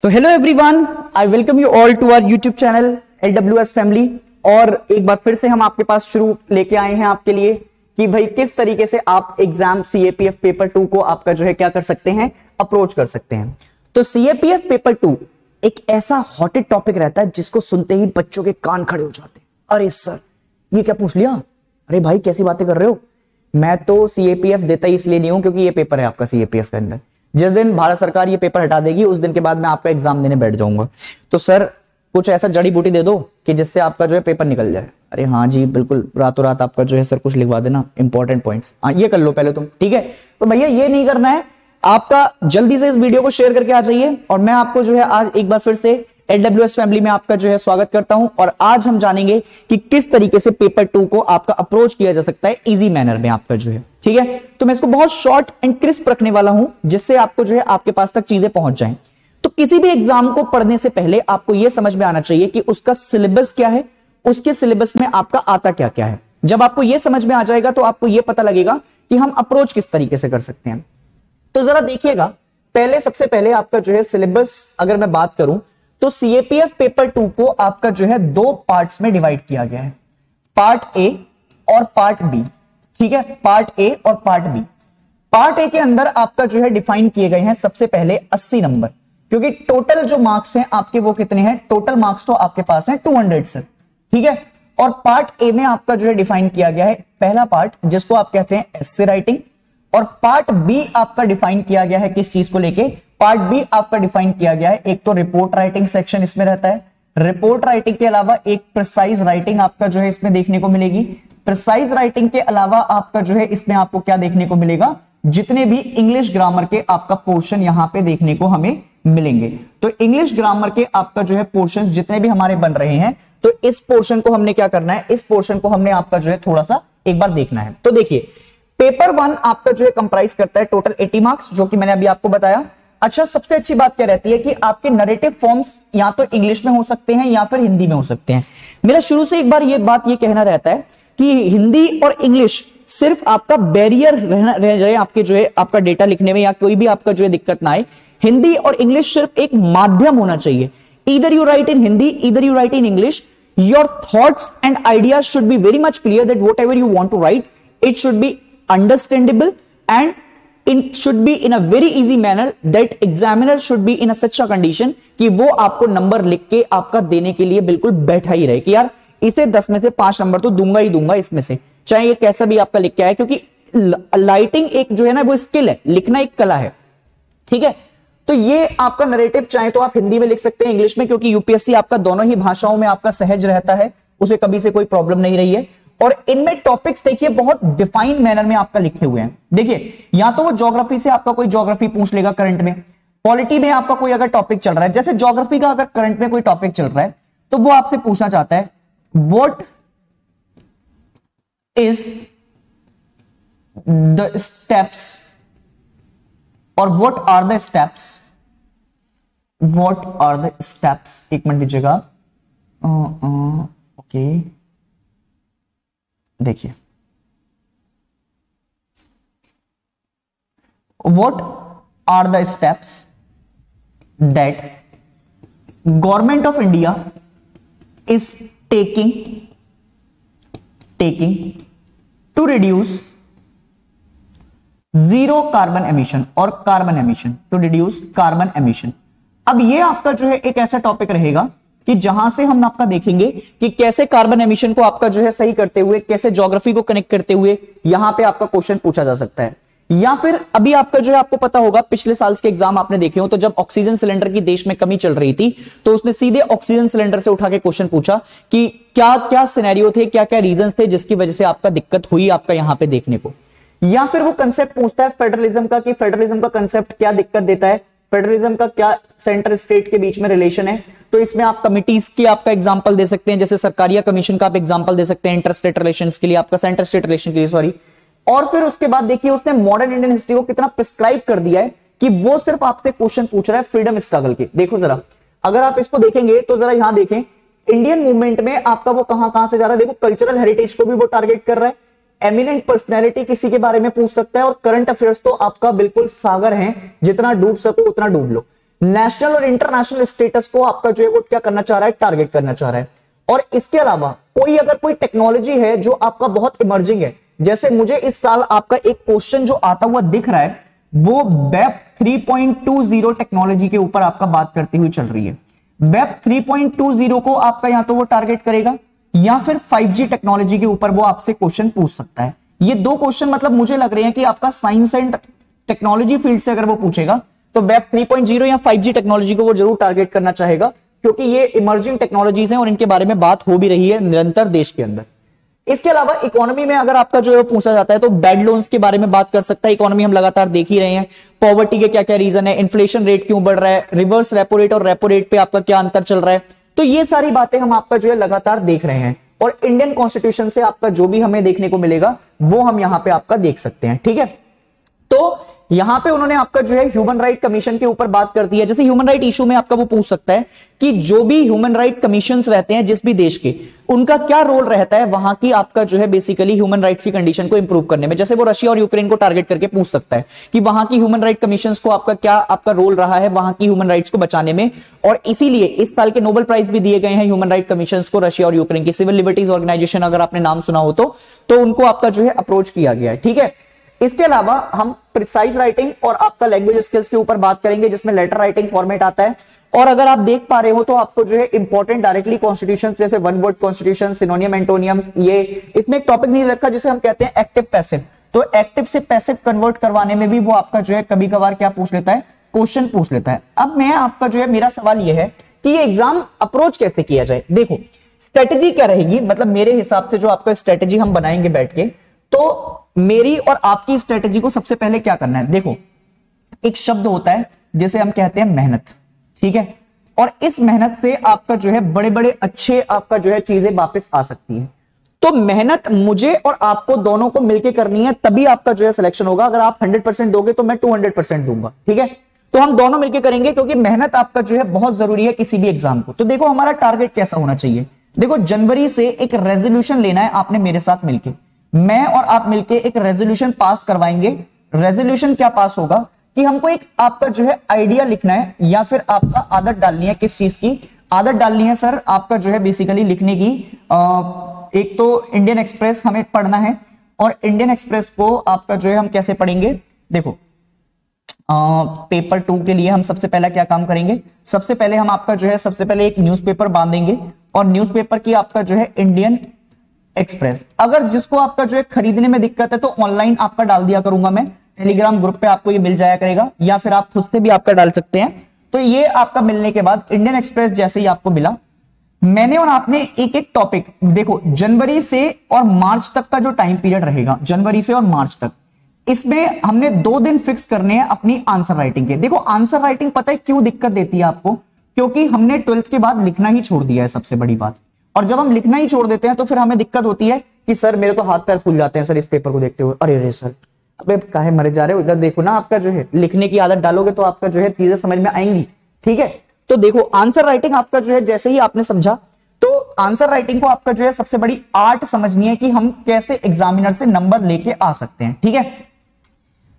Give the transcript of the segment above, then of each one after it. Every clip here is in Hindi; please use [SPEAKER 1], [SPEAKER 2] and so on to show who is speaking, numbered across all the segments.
[SPEAKER 1] तो hello everyone, I welcome you all to our YouTube channel LWS फैमिली। और एक बार फिर से हम आपके पास शुरू लेके आए हैं आपके लिए कि भाई किस तरीके से आप एग्जाम CAPF पेपर 2 को आपका जो है क्या कर सकते हैं, अप्रोच कर सकते हैं। तो CAPF पेपर 2 एक ऐसा हॉटेड टॉपिक रहता है जिसको सुनते ही बच्चों के कान खड़े हो जाते हैं। अरे सर ये क्या पूछ लिया, अरे भाई कैसी बातें कर रहे हो। मैं तो CAPF देता ही इसलिए नहीं हूं क्योंकि ये पेपर है आपका CAPF के अंदर। जिस दिन भारत सरकार ये पेपर हटा देगी उस दिन के बाद मैं आपका एग्जाम देने बैठ जाऊंगा। तो सर कुछ ऐसा जड़ी बूटी दे दो कि जिससे आपका जो है पेपर निकल जाए। अरे हाँ जी बिल्कुल, रातों रात आपका जो है सर कुछ लिखवा देना, इंपॉर्टेंट पॉइंट्स। हाँ ये कर लो पहले तुम, ठीक है। तो भैया ये नहीं करना है, आपका जल्दी से इस वीडियो को शेयर करके आ जाइए। और मैं आपको जो है आज एक बार फिर से LWS फैमिली में आपका जो है स्वागत करता हूं। और आज हम जानेंगे कि किस तरीके से पेपर 2 को आपका अप्रोच किया जा सकता है इजी मैनर में आपका जो है, ठीक है। तो मैं इसको बहुत शॉर्ट एंड क्रिस्प रखने वाला हूं जिससे आपको जो है आपके पास तक चीजें पहुंच जाएं। तो किसी भी एग्जाम को पढ़ने से पहले आपको यह समझ में आना चाहिए कि उसका सिलेबस क्या है, उसके सिलेबस में आपका आता क्या क्या है। जब आपको यह समझ में आ जाएगा तो आपको यह पता लगेगा कि हम अप्रोच किस तरीके से कर सकते हैं। तो जरा देखिएगा, पहले सबसे पहले आपका जो है सिलेबस अगर मैं बात करूं तो CAPF पेपर 2 को आपका जो है दो पार्ट्स में डिवाइड किया गया है, पार्ट ए और पार्ट बी, ठीक है। पार्ट ए और पार्ट बी। पार्ट ए के अंदर आपका जो है डिफाइन किए गए हैं सबसे पहले 80 नंबर, क्योंकि टोटल जो मार्क्स हैं आपके वो कितने हैं, टोटल मार्क्स तो आपके पास हैं 200 सर, ठीक है। और पार्ट ए में आपका जो है डिफाइन किया गया है पहला पार्ट जिसको आप कहते हैं एस्से राइटिंग। और पार्ट बी आपका डिफाइन किया गया है किस चीज को लेके, पार्ट बी आपका डिफाइन किया गया है, एक तो रिपोर्ट राइटिंग सेक्शन इसमें रहता है। रिपोर्ट राइटिंग के अलावा एक प्रिसाइज राइटिंग आपका जो है इसमें देखने को मिलेगी। प्रिसाइज राइटिंग के अलावा आपका जो है इसमें आपको क्या देखने को मिलेगा, जितने भी इंग्लिश ग्रामर के आपका पोर्शन यहां पे देखने को हमें मिलेंगे। तो इंग्लिश ग्रामर के आपका जो है पोर्शन जितने भी हमारे बन रहे हैं, तो इस पोर्शन को हमने क्या करना है, इस पोर्शन को हमने आपका जो है थोड़ा सा एक बार देखना है। तो देखिए पेपर 1 आपका जो है कंप्राइज करता है टोटल 80 मार्क्स, जो कि मैंने अभी आपको बताया। अच्छा, सबसे अच्छी बात क्या रहती है कि आपके नरेटिव फॉर्म्स या तो इंग्लिश में हो सकते हैं या फिर हिंदी में हो सकते हैं। मेरा शुरू से एक बार ये बात ये कहना रहता है कि हिंदी और इंग्लिश सिर्फ आपका बैरियर रह जाए आपके जो है आपका डेटा लिखने में, या कोई भी आपका जो है दिक्कत ना आए। हिंदी और इंग्लिश सिर्फ एक माध्यम होना चाहिए। Either you write in Hindi, either you write in English, your thoughts and ideas should be very much clear that whatever you want to write it should be understandable and it should be in a very easy manner that examiner should be in a such a condition कि वो आपको नंबर लिख के आपका देने के लिए बिल्कुल बैठा ही रहे कि यार इसे 10 में से 5 नंबर तो दूंगा ही दूंगा इसमें से, चाहे ये कैसा भी आपका लिख के आए। क्योंकि लाइटिंग एक जो है ना वो स्किल है, लिखना एक कला है, ठीक है। तो ये आपका नरेटिव चाहे तो आप हिंदी में लिख सकते हैं, इंग्लिश में, क्योंकि UPSC आपका दोनों ही भाषाओं में आपका सहज रहता है, उसे कभी से कोई प्रॉब्लम नहीं रही है। और इनमें टॉपिक्स देखिए बहुत डिफाइंड मैनर में आपका लिखे हुए हैं। देखिए या तो वो ज्योग्राफी से आपका कोई ज्योग्राफी पूछ लेगा करंट में, पॉलिटी में आपका कोई अगर टॉपिक चल रहा है, जैसे ज्योग्राफी का अगर करंट में कोई टॉपिक चल रहा है तो वो आपसे पूछना चाहता है व्हाट इज द स्टेप्स और what are the steps, what are the steps, एक मिनट दीजिएगा, ओके देखिए what are the steps that government of India is taking to reduce zero carbon emission और carbon emission, to reduce carbon emission। अब ये आपका जो है एक ऐसा टॉपिक रहेगा कि जहां से हम आपका देखेंगे कि कैसे कार्बन एमिशन को आपका जो है सही करते हुए, कैसे ज्योग्राफी को कनेक्ट करते हुए यहां पे आपका क्वेश्चन पूछा जा सकता है। या फिर अभी आपका जो है आपको पता होगा पिछले साल के एग्जाम आपने देखे हो, तो जब ऑक्सीजन सिलेंडर की देश में कमी चल रही थी तो उसने सीधे ऑक्सीजन सिलेंडर से उठा के क्वेश्चन पूछा कि क्या क्या सिनेरियो थे, क्या क्या रीजन थे जिसकी वजह से आपका दिक्कत हुई आपका यहां पे देखने को। या फिर वो कंसेप्ट पूछता है फेडरलिज्म का कि फेडरलिज्म का कंसेप्ट क्या दिक्कत देता है, फेडरलिज्म का क्या सेंटर स्टेट के बीच में रिलेशन है। तो इसमें आप कमिटीज की आपका एग्जांपल दे सकते हैं, जैसे सरकारिया कमीशन का आप एग्जांपल दे सकते हैं इंटर स्टेट रिलेशंस के लिए, आपका सेंटर स्टेट रिलेशन के लिए, सॉरी। और फिर उसके बाद देखिए उसने मॉडर्न इंडियन हिस्ट्री को कितना प्रिस्क्राइब कर दिया है कि वो सिर्फ आपसे क्वेश्चन पूछ रहा है फ्रीडम स्ट्रगल के। देखो जरा, अगर आप इसको देखेंगे तो जरा यहां देखें इंडियन मूवमेंट में आपका वो कहां से जा रहा है। देखो कल्चरल हेरिटेज को भी वो टारगेट कर रहा है, एमिनेंट पर्सनैलिटी किसी के बारे में पूछ सकता है, और करंट अफेयर्स तो आपका बिल्कुल सागर है, जितना डूब सको उतना डूब लो। नेशनल और इंटरनेशनल स्टेटस को आपका जो है वो क्या करना चाह रहा है, टारगेट करना चाह रहा है। और इसके अलावा अगर कोई टेक्नोलॉजी है जो आपका बहुत इमर्जिंग है, जैसे मुझे इस साल आपका एक क्वेश्चन जो आता हुआ दिख रहा है वो वेब 3.20 टेक्नोलॉजी के ऊपर आपका बात करती हुई चल रही है। वेब 3.20 को आपका या तो वो टारगेट करेगा या फिर 5G टेक्नोलॉजी के ऊपर वो आपसे क्वेश्चन पूछ सकता है। ये दो क्वेश्चन मतलब मुझे लग रहे हैं कि आपका साइंस एंड टेक्नोलॉजी फील्ड से अगर वो पूछेगा तो वेब 3.0 या 5G टेक्नोलॉजी को वो जरूर टारगेट करना चाहेगा, क्योंकि ये इमर्जिंग टेक्नोलॉजीज हैं और इनके बारे में बात हो भी रही है निरंतर देश के अंदर। इसके अलावा इकोनॉमी में अगर आपका जो है पूछा जाता है तो बैड लोन्स के बारे में बात कर सकता है। इकोनॉमी हम लगातार देख ही रहे हैं, पॉवर्टी के क्या क्या रीजन है, इन्फ्लेशन रेट क्यों बढ़ रहा है, रिवर्स रेपो रेट और रेपो रेट पे आपका क्या अंतर चल रहा है, तो ये सारी बातें हम आपका जो है लगातार देख रहे हैं। और इंडियन कॉन्स्टिट्यूशन से आपका जो भी हमें देखने को मिलेगा वो हम यहां पे आपका देख सकते हैं। ठीक है, तो यहां पे उन्होंने आपका जो है ह्यूमन राइट कमीशन के ऊपर बात कर दी है। जैसे ह्यूमन राइट इशू में आपका वो पूछ सकता है कि जो भी ह्यूमन राइट कमीशंस रहते हैं जिस भी देश के, उनका क्या रोल रहता है वहां की आपका जो है बेसिकली ह्यूमन राइट्स की कंडीशन को इंप्रूव करने में। जैसे वो रशिया और यूक्रेन को टारगेट करके पूछ सकता है कि वहां की ह्यूमन राइट कमीशंस को आपका क्या आपका रोल रहा है वहां की ह्यूमन राइट्स को बचाने में। और इसीलिए इस साल के नोबेल प्राइज भी दिए गए हैं ह्यूमन राइट कमीशंस को रशिया और यूक्रेन की। सिविल लिबर्टीज ऑर्गेनाइजेशन अगर आपने नाम सुना हो तो उनको आपका जो है अप्रोच किया गया है। ठीक है, इसके अलावा हम प्रिसाइज राइटिंग और आपका लैंग्वेज स्किल्स के ऊपर बात करेंगे, जिसमें लेटर राइटिंग फॉर्मेट आता है। और अगर आप देख पा रहे हो तो आपको जो है इंपॉर्टेंट डायरेक्टली कॉन्स्टिट्यूशन जैसे वन वर्ड कॉन्स्टिट्यूशन, सिनोनियम, एंटोनियम, ये इसमें एक टॉपिक नहीं रखा जिसे हम कहते हैं एक्टिव पैसिव। तो एक्टिव से पैसिव कन्वर्ट करवाने में भी वो आपका जो है कभी कभार क्या पूछ लेता है, क्वेश्चन पूछ लेता है। अब मैं आपका जो है मेरा सवाल ये है कि ये एग्जाम अप्रोच कैसे किया जाए। देखो स्ट्रेटेजी क्या रहेगी, मतलब मेरे हिसाब से जो आपका स्ट्रेटेजी हम बनाएंगे बैठ के, तो मेरी और आपकी स्ट्रेटेजी को सबसे पहले क्या करना है। देखो एक शब्द होता है जिसे हम कहते हैं मेहनत, ठीक है, और इस मेहनत से आपका जो है बड़े बड़े अच्छे आपका जो है चीजें वापस आ सकती है। तो मेहनत मुझे और आपको दोनों को मिलकर करनी है, तभी आपका जो है सिलेक्शन होगा। अगर आप 100% दोगे तो मैं 200% दूंगा। ठीक है, तो हम दोनों मिलकर करेंगे, क्योंकि मेहनत आपका जो है बहुत जरूरी है किसी भी एग्जाम को। तो देखो हमारा टारगेट कैसा होना चाहिए। देखो जनवरी से एक रेजोल्यूशन लेना है आपने मेरे साथ मिलकर, मैं और आप मिलके एक रेजोल्यूशन पास करवाएंगे। रेजोल्यूशन क्या पास होगा कि हमको एक आपका जो है आइडिया लिखना है या फिर आपका आदत डालनी है। किस चीज की आदत डालनी है सर? आपका जो है बेसिकली लिखने की। एक तो इंडियन एक्सप्रेस हमें पढ़ना है, और इंडियन एक्सप्रेस को आपका जो है हम कैसे पढ़ेंगे। देखो पेपर 2 के लिए हम सबसे पहला क्या काम करेंगे, सबसे पहले हम आपका जो है सबसे पहले एक न्यूज़पेपर बांधेंगे, और न्यूज़पेपर की आपका जो है इंडियन एक्सप्रेस। अगर जिसको आपका जो है खरीदने में दिक्कत है तो ऑनलाइन आपका डाल दिया करूंगा मैं, टेलीग्राम ग्रुप पे आपको ये मिल जाया करेगा, या फिर आप खुद से भी आपका डाल सकते हैं। तो ये आपका मिलने के बाद इंडियन एक्सप्रेस जैसे ही आपको मिला, मैंने और आपने एक एक टॉपिक, देखो जनवरी से और मार्च तक का जो टाइम पीरियड रहेगा, जनवरी से और मार्च तक, इसमें हमने 2 दिन फिक्स करने हैं अपनी आंसर राइटिंग के। देखो आंसर राइटिंग पता है क्यों दिक्कत देती है आपको, क्योंकि हमने 12th के बाद लिखना ही छोड़ दिया है, सबसे बड़ी बात। और जब हम लिखना ही छोड़ देते हैं तो फिर हमें दिक्कत होती है कि सर मेरे तो हाथ पैर फूल जाते हैं सर इस पेपर को देखते हुए। अरे सर अबे काहे मरे जा रहे हो, इधर देखो ना। आपका जो है लिखने की आदत डालोगे तो आपका जो है चीजें समझ में आएंगी। ठीक है, तो देखो आंसर राइटिंग आपका जो है जैसे ही आपने समझा, तो आंसर राइटिंग को आपका जो है सबसे बड़ी आर्ट समझनी है कि हम कैसे एग्जामिनर से नंबर लेके आ सकते हैं। ठीक है,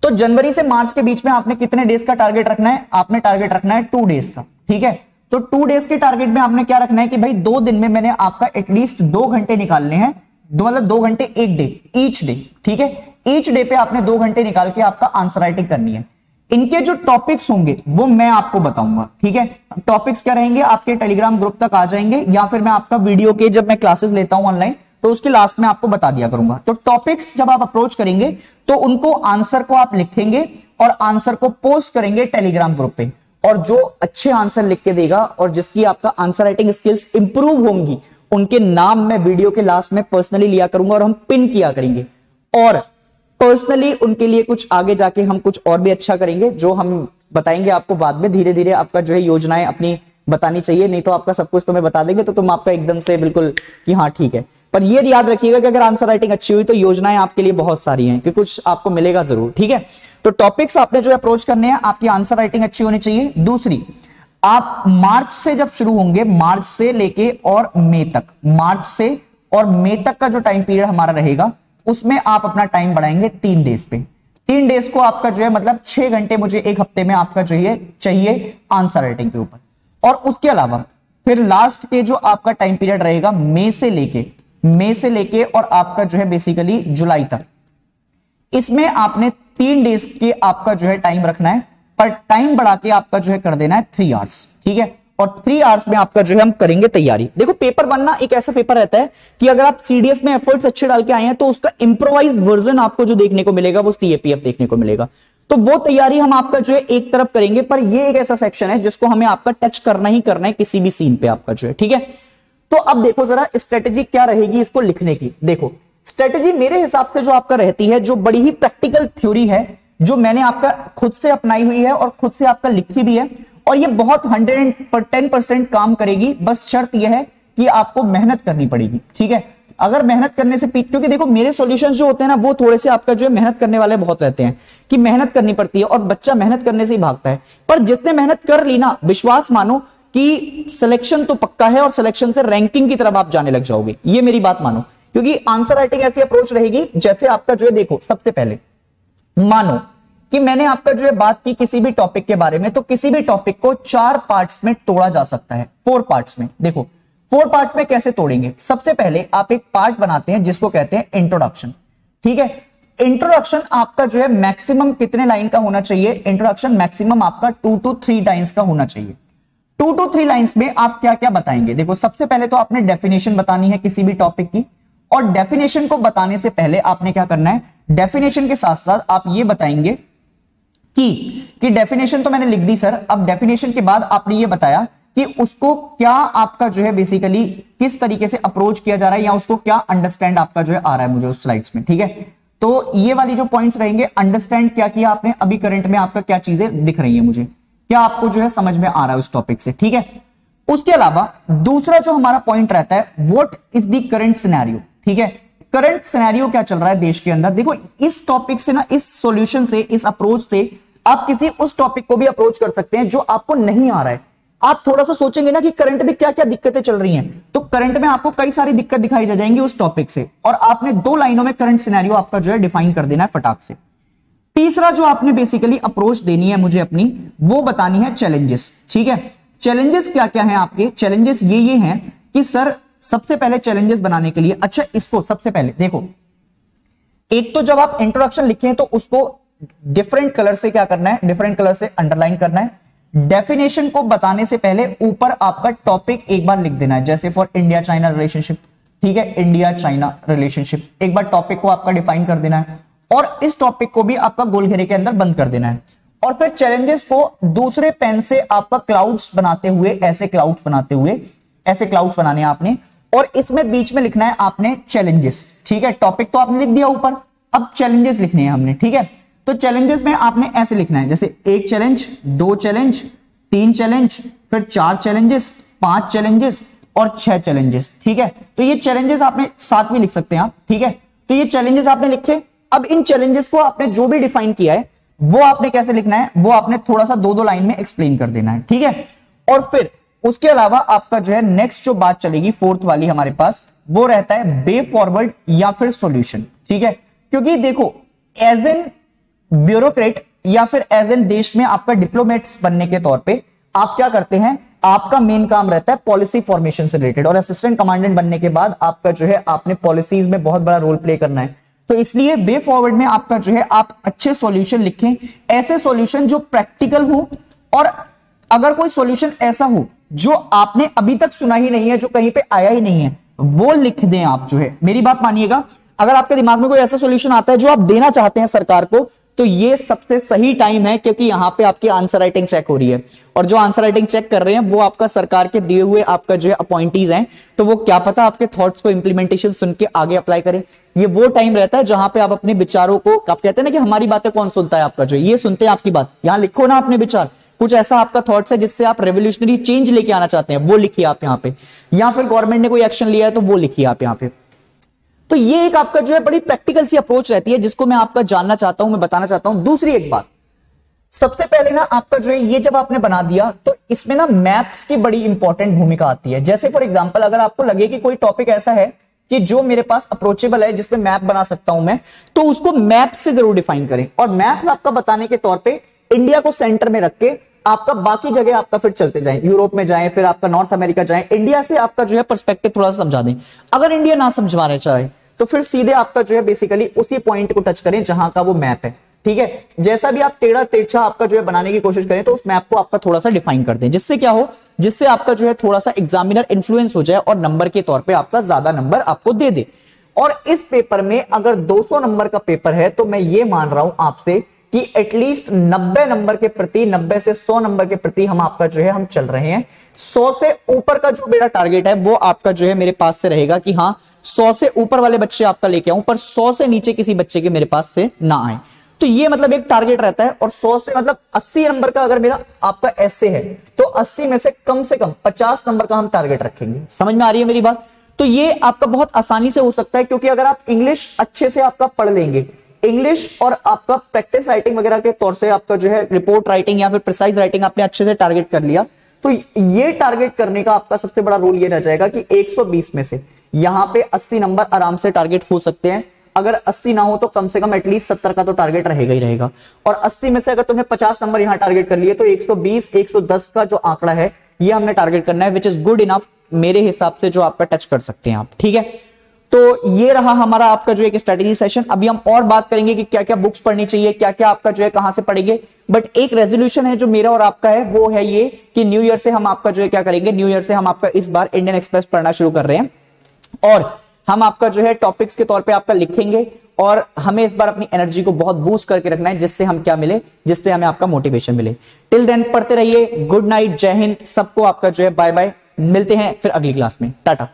[SPEAKER 1] तो जनवरी से मार्च के बीच में आपने कितने डेज का टारगेट रखना है? आपने टारगेट रखना है 2 डेज का। ठीक है, तो 2 डेज के टारगेट में आपने क्या रखना है कि भाई 2 दिन में मैंने आपका एटलीस्ट 2 घंटे निकालने हैं, मतलब 2 घंटे एक डे, ईच डे। ठीक है, ईच डे पे आपने 2 घंटे निकाल के आपका आंसर राइटिंग करनी है। इनके जो टॉपिक्स होंगे वो मैं आपको बताऊंगा। ठीक है, टॉपिक्स क्या रहेंगे आपके टेलीग्राम ग्रुप तक आ जाएंगे, या फिर मैं आपका वीडियो के जब मैं क्लासेस लेता हूं ऑनलाइन तो उसके लास्ट में आपको बता दिया करूंगा। तो टॉपिक्स जब आप अप्रोच करेंगे तो उनको आंसर को आप लिखेंगे और आंसर को पोस्ट करेंगे टेलीग्राम ग्रुप पे, और जो अच्छे आंसर लिख के देगा और जिसकी आपका आंसर राइटिंग स्किल्स इंप्रूव होंगी, उनके नाम मैं वीडियो के लास्ट में पर्सनली लिया करूंगा और हम पिन किया करेंगे। और पर्सनली उनके लिए कुछ आगे जाके हम कुछ और भी अच्छा करेंगे, जो हम बताएंगे आपको बाद में। धीरे धीरे आपका जो है योजनाएं अपनी बतानी चाहिए, नहीं तो आपका सब कुछ तुम्हें बता देंगे तो तुम आपका एकदम से बिल्कुल कि हाँ ठीक है। पर ये याद रखिएगा कि अगर आंसर राइटिंग अच्छी हुई तो योजनाएं आपके लिए बहुत सारी हैं, कि कुछ आपको मिलेगा जरूर। ठीक है, तो टॉपिक्स आपने जो अप्रोच करने हैं, आपकी आंसर राइटिंग अच्छी होनी चाहिए। दूसरी, आप मार्च से जब शुरू होंगे, मार्च से लेके और मई तक, मार्च से और मई तक का जो टाइम पीरियड हमारा रहेगा, उसमें आप अपना टाइम बढ़ाएंगे 3 डेज पे। 3 डेज को आपका जो है मतलब 6 घंटे मुझे एक हफ्ते में आपका चाहिए आंसर राइटिंग के ऊपर। और उसके अलावा फिर लास्ट के जो आपका टाइम पीरियड रहेगा मई से लेके और आपका जो है बेसिकली जुलाई तक, इसमें आपने 3 डेज के आपका जो है टाइम रखना है, पर टाइम बढ़ा के आपका जो है कर देना है 3 आवर्स, ठीक है। और 3 आवर्स में आपका जो है हम करेंगे तैयारी। देखो पेपर 1 ना एक ऐसा पेपर रहता है कि अगर आप सीडीएस में एफर्ट्स अच्छे डाल के आए हैं तो उसका इंप्रोवाइज वर्जन आपको जो देखने को मिलेगा वो सीएपीएफ देखने को मिलेगा। तो वो तैयारी हम आपका जो है एक तरफ करेंगे, पर ये एक ऐसा सेक्शन है जिसको हमें आपका टच करना ही करना है किसी भी सीन पे आपका जो है, ठीक है। तो अब देखो जरा स्ट्रेटेजी क्या रहेगी इसको लिखने की। देखो स्ट्रेटेजी मेरे हिसाब से जो आपका रहती है, जो बड़ी ही प्रैक्टिकल थ्योरी है, जो मैंने आपका खुद से अपनाई हुई है और खुद से आपका लिखी भी है, और ये बहुत 110% काम करेगी। बस शर्त यह है कि आपको मेहनत करनी पड़ेगी, ठीक है। अगर मेहनत करने से क्योंकि देखो मेरे सॉल्यूशंस जो होते हैं ना वो थोड़े से आपका जो है मेहनत करने वाले बहुत रहते हैं कि मेहनत करनी पड़ती है और बच्चा मेहनत करने से ही भागता है। पर जिसने मेहनत कर ली ना, विश्वास मानो कि सिलेक्शन तो पक्का है और सिलेक्शन से रैंकिंग की तरफ आप जाने लग जाओगे, ये मेरी बात मानो। क्योंकि आंसर राइटिंग ऐसी अप्रोच रहेगी जैसे आपका जो है, देखो सबसे पहले मानो कि मैंने आपका जो है बात की किसी भी टॉपिक के बारे में, तो किसी भी टॉपिक को 4 पार्ट्स में तोड़ा जा सकता है, 4 पार्ट्स में। देखो 4 पार्ट्स में कैसे तोड़ेंगे, सबसे पहले आप एक पार्ट बनाते हैं जिसको कहते हैं इंट्रोडक्शन, ठीक है। इंट्रोडक्शन आपका जो है मैक्सिमम कितने लाइन का होना चाहिए, इंट्रोडक्शन मैक्सिमम आपका 2 to 3 लाइंस का होना चाहिए। 2 to 3 लाइंस में आप क्या क्या बताएंगे, देखो सबसे पहले तो आपने डेफिनेशन बतानी है किसी भी टॉपिक की, और डेफिनेशन को बताने से पहले आपने क्या करना है, डेफिनेशन के साथ साथ आप ये बताएंगे कि डेफिनेशन तो मैंने लिख दी सर, अब डेफिनेशन के बाद आपने ये बताया कि उसको क्या आपका जो है बेसिकली किस तरीके से अप्रोच किया जा रहा है, या उसको क्या अंडरस्टैंड आपका जो है आ रहा है मुझे उस स्लाइड्स में, ठीक है। तो ये वाली जो पॉइंट्स रहेंगे, अंडरस्टैंड क्या किया आपने, अभी करंट में आपका क्या चीजें दिख रही है मुझे, क्या आपको जो है समझ में आ रहा है उस टॉपिक से, ठीक है। उसके अलावा दूसरा जो हमारा पॉइंट रहता है, what is the current scenario, ठीक है। करंट सिनेरियो क्या चल रहा है देश के अंदर। देखो इस टॉपिक से ना, इस सॉल्यूशन से, इस अप्रोच से आप किसी उस टॉपिक को भी अप्रोच कर सकते हैं जो आपको नहीं आ रहा है। आप थोड़ा सा सोचेंगे ना कि करंट में क्या क्या दिक्कतें चल रही हैं, तो करंट में आपको कई सारी दिक्कत दिखाई दे जाएंगी उस टॉपिक से, और आपने 2 लाइनों में करंट सिनेरियो आपका जो है डिफाइन कर देना है फटाक से। तीसरा जो आपने बेसिकली अप्रोच देनी है मुझे अपनी, वो बतानी है चैलेंजेस, ठीक है। चैलेंजेस क्या क्या है आपके, चैलेंजेस ये हैं कि सर सबसे पहले चैलेंजेस बनाने के लिए, अच्छा इसको सबसे पहले देखो, एक तो जब आप इंट्रोडक्शन लिखें तो उसको डिफरेंट कलर से क्या करना है, डिफरेंट कलर से अंडरलाइन करना है। डेफिनेशन को बताने से पहले ऊपर आपका टॉपिक एक बार लिख देना है, जैसे फॉर इंडिया चाइना रिलेशनशिप, ठीक है, इंडिया चाइना रिलेशनशिप, एक बार टॉपिक को आपका डिफाइन कर देना है, और इस टॉपिक को भी आपका गोल घेरे के अंदर बंद कर देना है। और फिर चैलेंजेस को दूसरे पेन से आपका क्लाउड्स बनाते हुए, ऐसे क्लाउड्स बनाते हुए, ऐसे क्लाउड्स बनाने आपने, और इसमें बीच में लिखना है आपने चैलेंजेस, ठीक है। टॉपिक तो आपने लिख दिया ऊपर, अब चैलेंजेस लिखने हैं हमने, ठीक है। तो चैलेंजेस में आपने ऐसे लिखना है, जैसे 1 चैलेंज, 2 चैलेंज, 3 चैलेंज, फिर 4 चैलेंजेस, 5 चैलेंजेस और 6 चैलेंजेस, ठीक है। तो ये चैलेंजेस आपने साथ में लिख सकते हैं आप, ठीक है। तो ये चैलेंजेस आपने लिखे। अब इन चैलेंजेस को आपने जो भी डिफाइन किया है वो आपने कैसे लिखना है, वो आपने थोड़ा सा 2-2 लाइन में एक्सप्लेन कर देना है, ठीक है। और फिर उसके अलावा आपका जो है नेक्स्ट जो बात चलेगी, 4th वाली हमारे पास, वो रहता है वे फॉरवर्ड या फिर सॉल्यूशन, ठीक है। क्योंकि देखो एज एन ब्यूरोक्रेट या फिर एज एन देश में आपका डिप्लोमेट्स बनने के तौर पे आप क्या करते हैं, आपका मेन काम रहता है पॉलिसी फॉर्मेशन से रिलेटेड, और असिस्टेंट कमांडेंट बनने के बाद आपका जो है आपने पॉलिसीज में बहुत बड़ा रोल प्ले करना है। तो इसलिए वे फॉरवर्ड में आपका जो है आप अच्छे सॉल्यूशन लिखें, ऐसे सॉल्यूशन जो प्रैक्टिकल हो, और अगर कोई सॉल्यूशन ऐसा हो जो आपने अभी तक सुना ही नहीं है, जो कहीं पे आया ही नहीं है, वो लिख दें आप जो है। मेरी बात मानिएगा, अगर आपके दिमाग में कोई ऐसा सॉल्यूशन आता है जो आप देना चाहते हैं सरकार को, तो ये सबसे सही टाइम है, क्योंकि यहां पे आपकी आंसर राइटिंग चेक हो रही है, और जो आंसर राइटिंग चेक कर रहे हैं वो आपका सरकार के दिए हुए आपका जो है अपॉइंटीज हैं, तो वो क्या पता आपके थॉट्स को इंप्लीमेंटेशन सुन के आगे अप्लाई करें। ये वो टाइम रहता है जहां पे आप अपने विचारों को, आप कहते हैं ना कि हमारी बातें कौन सुनता है, आपका जो ये सुनते हैं आपकी बात, यहां लिखो ना अपने विचार, कुछ ऐसा आपका थॉट्स है जिससे आप रेवोल्यूशनरी चेंज लेके आना चाहते हैं, वो लिखिए आप यहाँ पे, या फिर गवर्नमेंट ने कोई एक्शन लिया है तो वो लिखिए आप यहाँ पे। तो ये एक आपका जो है बड़ी प्रैक्टिकल सी अप्रोच रहती है, जिसको मैं आपका जानना चाहता हूं, मैं बताना चाहता हूं। दूसरी एक बात, सबसे पहले ना आपका जो है ये जब आपने बना दिया, तो इसमें ना मैप्स की बड़ी इंपॉर्टेंट भूमिका आती है। जैसे फॉर एग्जांपल अगर आपको लगे कि कोई टॉपिक ऐसा है कि जो मेरे पास अप्रोचेबल है, जिसपे मैप बना सकता हूं मैं, तो उसको मैप से जरूर डिफाइन करें। और मैप आपका बताने के तौर पे इंडिया को सेंटर में रख के आपका बाकी जगह आपका फिर चलते जाएं, यूरोप में जाएं, फिर आपका नॉर्थ अमेरिका जाएं, इंडिया से आपका जो है पर्सपेक्टिव थोड़ा सा समझा दें। अगर इंडिया ना समझवाना चाहे तो फिर सीधे आपका जो है बेसिकली उसी पॉइंट को टच करें जहां का वो मैप है, ठीक है। जैसा भी आप टेढ़ा तिरछा आपका जो है बनाने की कोशिश करें तो उस मैप को आपका थोड़ा सा डिफाइन कर दें, जिससे क्या हो, जिससे आपका जो है थोड़ा सा एग्जामिनर इन्फ्लुएंस हो जाए और नंबर के तौर पे आपका ज्यादा नंबर आपको दे दे। और इस पेपर में अगर 200 नंबर का पेपर है तो मैं ये मान रहा हूं आपसे कि एटलीस्ट 90 नंबर के प्रति, 90 से 100 नंबर के प्रति हम आपका जो है हम चल रहे हैं। 100 से ऊपर का जो मेरा टारगेट है वो आपका जो है मेरे पास से रहेगा कि हाँ 100 से ऊपर वाले बच्चे आपका लेके आऊं, पर 100 से नीचे किसी बच्चे के मेरे पास से ना आए। तो ये मतलब एक टारगेट रहता है। और 100 से मतलब 80 नंबर का अगर मेरा आपका ऐसे है तो 80 में से कम 50 नंबर का हम टारगेट रखेंगे। समझ में आ रही है मेरी बात? तो ये आपका बहुत आसानी से हो सकता है, क्योंकि अगर आप इंग्लिश अच्छे से आपका पढ़ लेंगे, इंग्लिश और आपका प्रैक्टिस राइटिंग वगैरह के तौर से आपका जो है रिपोर्ट राइटिंग या फिर प्रिसाइज राइटिंग आपने अच्छे से टारगेट कर लिया, तो ये टारगेट करने का आपका सबसे बड़ा रोल ये रह जाएगा कि 120 में से यहां पे 80 नंबर आराम से टारगेट हो सकते हैं। अगर 80 ना हो तो कम से कम एटलीस्ट 70 का तो टारगेट रहेगा ही रहेगा। और 80 में से अगर तुमने 50 नंबर यहां टारगेट कर लिए तो 120 110 का जो आंकड़ा है ये हमने टारगेट करना है, विच इज गुड इनफ मेरे हिसाब से, जो आपका टच कर सकते हैं आप, ठीक है। तो ये रहा हमारा आपका जो एक स्ट्रेटेजी सेशन। अभी हम और बात करेंगे कि क्या क्या बुक्स पढ़नी चाहिए, क्या क्या आपका जो है कहां से पढ़ेंगे। बट एक रेजोल्यूशन है जो मेरा और आपका है, वो है ये कि न्यू ईयर से हम आपका जो है क्या करेंगे, न्यू ईयर से हम आपका इस बार इंडियन एक्सप्रेस पढ़ना शुरू कर रहे हैं और हम आपका जो है टॉपिक्स के तौर पे आपका लिखेंगे। और हमें इस बार अपनी एनर्जी को बहुत बूस्ट करके रखना है, जिससे हम क्या मिले, जिससे हमें आपका मोटिवेशन मिले। टिल देन पढ़ते रहिए। गुड नाइट, जय हिंद, सबको आपका जो है बाय बाय। मिलते हैं फिर अगली क्लास में। टाटा।